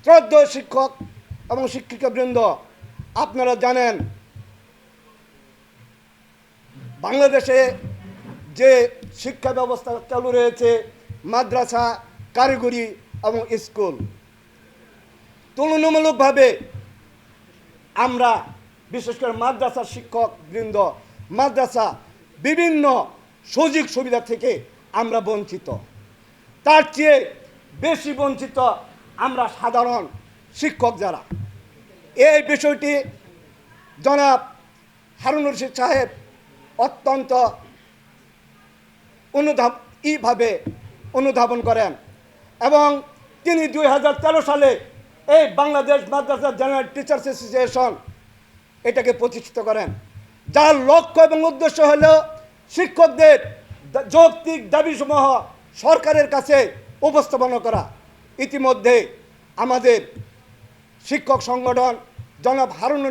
শ্রদ্ধেয় শিক্ষক এবং শিক্ষিকাবৃন্দ, আপনারা জানেন বাংলাদেশে যে শিক্ষা ব্যবস্থা চালু রয়েছে, মাদ্রাসা, কারিগরি এবং স্কুল, তুলনামূলকভাবে আমরা বিশেষ করে মাদ্রাসার শিক্ষকবৃন্দ, মাদ্রাসা বিভিন্ন সুযোগ সুবিধা থেকে আমরা বঞ্চিত। তার চেয়ে বেশি বঞ্চিত আমরা সাধারণ শিক্ষক যারা। এই বিষয়টি জনাব হারুন রশিদ সাহেব অত্যন্ত অনুধাবন করেন এবং তিনি 2013 সালে এই বাংলাদেশ মাদ্রাসা জেনারেল টিচার্স অ্যাসোসিয়েশন এটাকে প্রতিষ্ঠিত করেন, যার লক্ষ্য এবং উদ্দেশ্য হল শিক্ষকদের যৌক্তিক দাবিসমূহ সরকারের কাছে উপস্থাপন করা। ইতিমধ্যে আমাদের শিক্ষক সংগঠন জনাব হারুন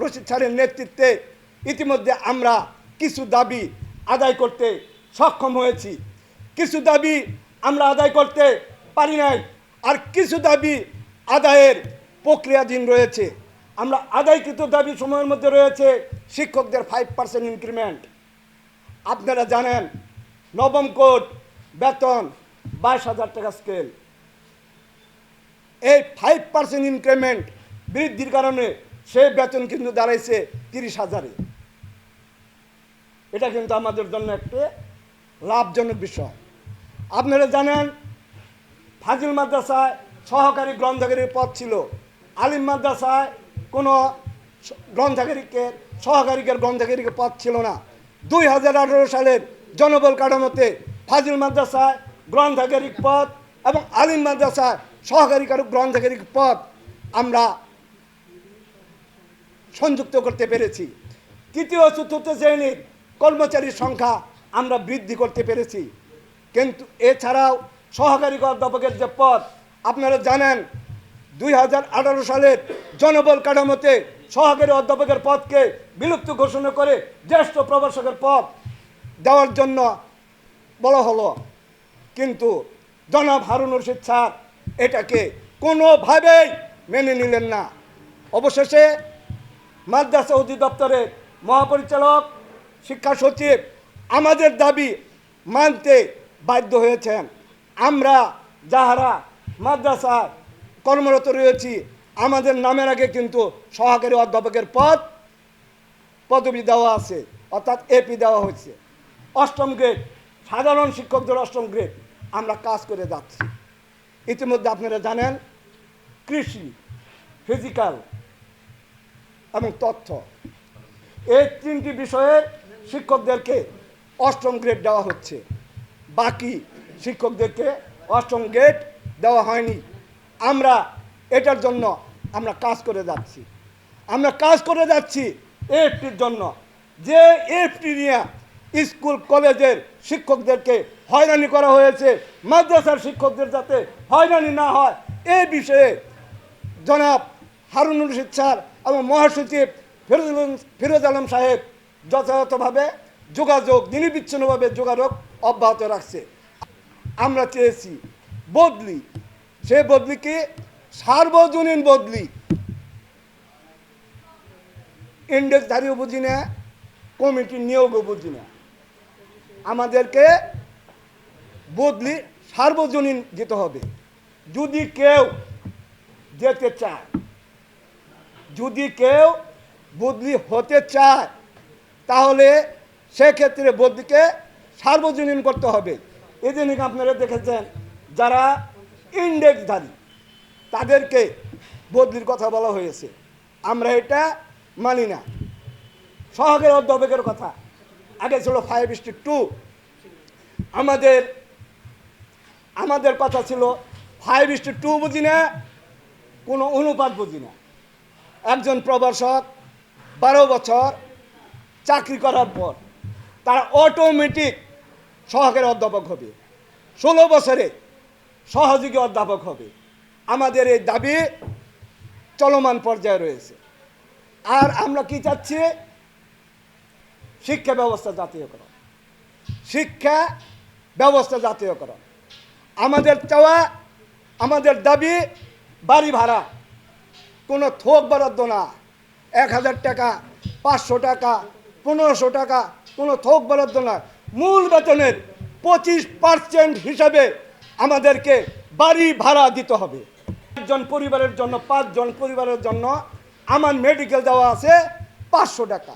রশিদ স্যারের নেতৃত্বে ইতিমধ্যে আমরা কিছু দাবি আদায় করতে সক্ষম হয়েছি, কিছু দাবি আমরা আদায় করতে পারি নাই, আর কিছু দাবি আদায়ের প্রক্রিয়াধীন রয়েছে। আমরা আদায়কৃত দাবি সময়ের মধ্যে রয়েছে শিক্ষকদের 5% ইনক্রিমেন্ট। আপনারা জানেন নবম কোড বেতন 22,000 টাকা স্কেল, এই 5% ইনক্রিমেন্ট বৃদ্ধির কারণে সেই বেতন কিন্তু দাঁড়াইছে 30,000-এ। এটা কিন্তু আমাদের জন্য একটি লাভজনক বিষয়। আপনারা জানেন ফাজিল মাদ্রাসায় সহকারী গ্রন্থাগারির পদ ছিল, আলিম মাদ্রাসায় কোনো সহকারীদের গ্রন্থাগারিকের পদ ছিল না। 2018 সালের জনবল কাঠামোতে ফাজিল মাদ্রাসায় গ্রন্থাগারিক পদ এবং আলিম মাদ্রাসায় সহকারী গ্রন্থাগারিক পদ আমরা সংযুক্ত করতে পেরেছি। তৃতীয় চতুর্থ শ্রেণীর কর্মচারীর সংখ্যা আমরা বৃদ্ধি করতে পেরেছি। কিন্তু এছাড়াও সহকারী অধ্যাপকের যে পদ, আপনারা জানেন 2018 সালের জনবল কাঠামোতে সহকারী অধ্যাপকের পদকে বিলুপ্ত ঘোষণা করে জ্যেষ্ঠ প্রভাষকের পদ দেওয়ার জন্য বলা হলো, কিন্তু জনাব হারুন রশিদ স্যার এটাকে কোনোভাবেই মেনে নিলেন না। অবশেষে মাদ্রাসা অধিদপ্তরের মহাপরিচালক, শিক্ষা সচিব আমাদের দাবি মানতে বাধ্য হয়েছেন। আমরা যাহারা মাদ্রাসা কর্মরত রয়েছি আমাদের নামের আগে কিন্তু সহকারী অধ্যাপকের পদবি দেওয়া আছে, অর্থাৎ এপি দেওয়া হয়েছে। 8ম গ্রেড, সাধারণ শিক্ষকদের 8ম গ্রেড আমরা কাজ করে যাচ্ছি। ইতিমধ্যে আপনারা জানেন কৃষি, ফিজিক্যাল এবং তথ্য, এই 3টি বিষয়ের শিক্ষকদেরকে 8ম গ্রেড দেওয়া হচ্ছে, বাকি শিক্ষকদেরকে 8ম গ্রেড দেওয়া হয়নি। আমরা এটার জন্য আমরা কাজ করে যাচ্ছি এফটির জন্য, যে এফটি নিয়ে স্কুল কলেজের শিক্ষকদেরকে হয়রানি করা হয়েছে, মাদ্রাসার শিক্ষকদের যাতে হয়রানি না হয় এই বিষয়ে জনাব হারুন রশিদ স্যার এবং মহাসচিব ফিরোজ আলম সাহেব যথাযথভাবে নিরবিচ্ছিন্নভাবে যোগাযোগ অব্যাহত রাখছে। আমরা চেয়েছি বদলি, সে বদলি কি সার্বজনীন বদলি, ইন্ডেক্সধারীও বুঝি না, কমিটির নিয়োগও বুঝি না, আমাদেরকে বদলি সার্বজনীন যেতে হবে। যদি কেউ যেতে চায়, যদি কেউ বদলি হতে চায় তাহলে সেক্ষেত্রে বদলিকে সার্বজনীন করতে হবে। এদিকে আপনারা দেখেছেন যারা ইন্ডেক্সধারী তাদেরকে বদলির কথা বলা হয়েছে, আমরা এটা মানি না। সহকারী অধ্যাপকের কথা আগে ছিল 5:2, আমাদের কথা ছিল 5:2 বুঝি না, কোনো অনুপাত বুঝি না। একজন প্রভাষক 12 বছর চাকরি করার পর তারা অটোমেটিক সহকারী অধ্যাপক হবে, 16 বছরে সহযোগী অধ্যাপক হবে। আমাদের এই দাবি চলমান পর্যায়ে রয়েছে। আর আমরা কি চাচ্ছি? শিক্ষা ব্যবস্থা জাতীয়করণ। আমাদের চাওয়া, আমাদের দাবি বাড়ি ভাড়া কোনো থোক বরাদ্দ না। 1000 টাকা, 500 টাকা, 1500 টাকা কোনো থোক বরাদ্দ না। মূল বেতনের 25% হিসাবে আমাদেরকে বাড়ি ভাড়া দিতে হবে। একজন পরিবারের জন্য, 5 জন পরিবারের জন্য আমার মেডিকেল দেওয়া আছে 500 টাকা।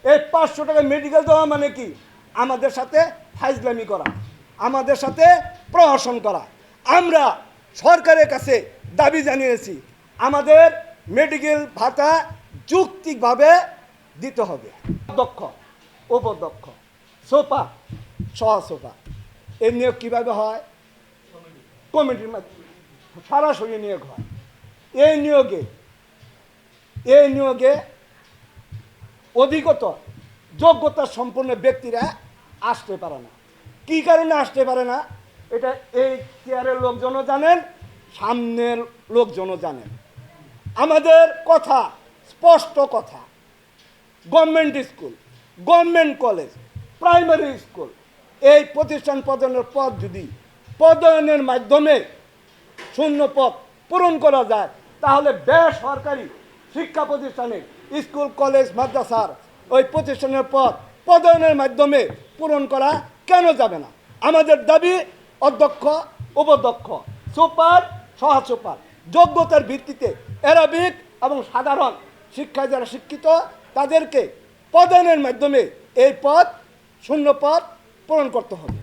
এই 500 টাকা মেডিকেল দেওয়া মানে কি? আমাদের সাথে ফাইজলামি করা, আমাদের সাথে প্রহসন করা। আমরা সরকারের কাছে দাবি জানিয়েছি আমাদের মেডিকেল ভাতা যৌক্তিকভাবে দিতে হবে। দক্ষ, উপদক্ষ, সোপা, সহসোপা এই নিয়োগ কীভাবে হয়? কমিটির মাধ্যমে সরাসরি নিয়োগ হয়। এই নিয়োগে অধিকতর যোগ্যতা সম্পন্ন ব্যক্তিরা আসতে পারে না। কী কারণে আসতে পারে না? এটা এই চেয়ারের লোকজনও জানেন, সামনের লোকজনও জানেন। আমাদের কথা স্পষ্ট কথা, government school, government college, primary school এই প্রতিষ্ঠান প্রদানের পদ যদি পদায়নের মাধ্যমে শূন্য পদ পূরণ করা যায়, তাহলে বেসরকারি শিক্ষা প্রতিষ্ঠানে স্কুল, কলেজ, মাদ্রাসার ওই প্রতিষ্ঠানের পদ পদায়নের মাধ্যমে পূরণ করা কেন যাবে না? আমাদের দাবি অধ্যক্ষ, উপাধ্যক্ষ, সুপার, সহসুপার যোগ্যতার ভিত্তিতে অ্যারাবিক এবং সাধারণ শিক্ষায় যারা শিক্ষিত তাদেরকে পদায়নের মাধ্যমে এই পদ শূন্য পদ পূরণ করতে হবে।